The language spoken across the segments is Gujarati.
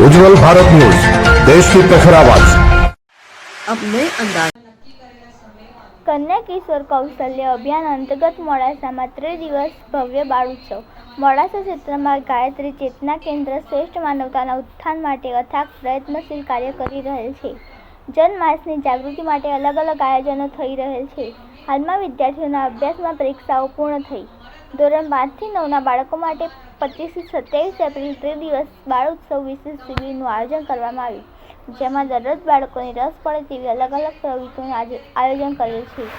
उज्जवल भारत न्यूज, देश की प्रखर आवाज। अब नए अंदाज। कन्या किशोर कौशल्य अभियान अंतर्गत मोडासाમાં 3 દિવસ ભવ્ય બાળ ઉત્સવ। મોડાસા ક્ષેત્રમાં ગાયત્રી ચેતના કેન્દ્ર શ્રેષ્ઠ માનવતાના ઉત્થાન માટે અથાગ પ્રયત્નશીલ કાર્ય કરી રહેલ છે। જનમાનસની જાગૃતિ માટે અલગ અલગ આયોજનો થઈ રહેલ છે। હાલમાં વિદ્યાર્થીઓના અભ્યાસમાં પરીક્ષાઓ પૂર્ણ થઈ। ધોરણ 5 થી 9ના બાળકો માટે 25 થી 27 એપ્રિલ 3 દિવસ બાળ ઉત્સવ વિશેષ શિબિરનું આયોજન કરવામાં આવ્યું, જેમાં દરરોજ બાળકોને રસ પડે તેવી અલગ અલગ પ્રવૃત્તિઓનું આયોજન કરેલ છે।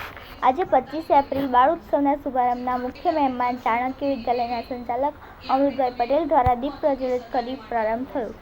આજે 25 એપ્રિલ બાળ ઉત્સવના શુભારંભના મુખ્ય મહેમાન ચાણક્ય વિદ્યાલયના સંચાલક અમૃતભાઈ પટેલ દ્વારા દીપ પ્રજ્વલિત કરી પ્રારંભ થયો।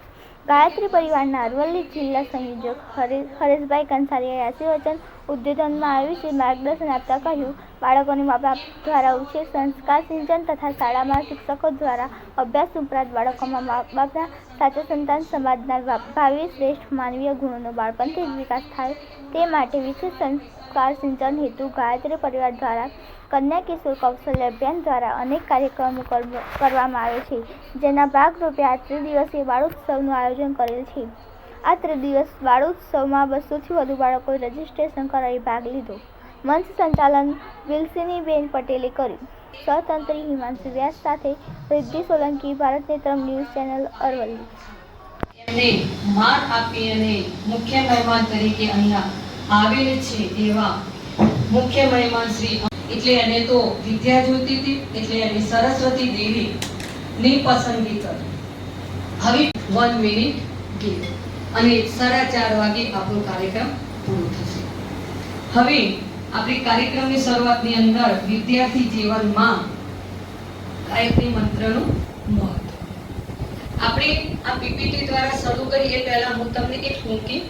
ગાયત્રી પરિવારના અરવલ્લી જિલ્લા સંયોજક હરેશભાઈ કંસારીએ આશીર્વચન ઉદ્બોધનમાં વિશે માર્ગદર્શન આપતા કહ્યું, બાળકોની મા બાપ દ્વારા ઉછેર, સંસ્કાર સિંચન તથા શાળામાં શિક્ષકો દ્વારા અભ્યાસ ઉપરાંત બાળકોમાં મા બાપના સાચા સંતાન સમાજના ભાવિ શ્રેષ્ઠ માનવીય ગુણોનો બાળપણથી જ વિકાસ થાય તે માટે વિશેષ સંસ્કાર સિંચન હેતુ ગાયત્રી પરિવાર દ્વારા કન્યા કિશોર કૌશલ્ય અભિયાન દ્વારા અનેક કાર્યક્રમો કરવામાં આવે છે, જેના ભાગરૂપે આ 3 દિવસીય બાળ ઉત્સવનું આયોજન કરેલ છે। આ 3 દિવસ બાળ ઉત્સવમાં 200થી વધુ બાળકોએ રજીસ્ટ્રેશન કરાવી ભાગ લીધો। મંચ સંચાલન વિલસીનીબેન પટેલે કર્યું। સહતંત્રી હિમાંશુ વ્યાસ સાથે રિદ્ધિ સોલંકી, ભારત નેત્રમ ન્યૂઝ ચેનલ, અરવલ્લી। એમને માન આપી અને મુખ્ય મહેમાન તરીકે અહીંયા આવેલ છે એવા મુખ્ય મહેમાન શ્રી એટલે એને તો વિદ્યા જોઈતી હતી, એટલે એને સરસ્વતી દેવી ની પસંદગી કરી। હવે 1 મિનિટ ગીત અને 4:30 વાગે આપણો કાર્યક્રમ પૂરો થશે। હવે આપણી કાર્યક્રમની શરૂઆતની અંદર વિદ્યાર્થી જીવનમાં ગાયત્રી મંત્રનું મહત્વ આપણે આ પીપીટી દ્વારા શરૂ કરી એ પહેલા હું તમને એક ટૂંકી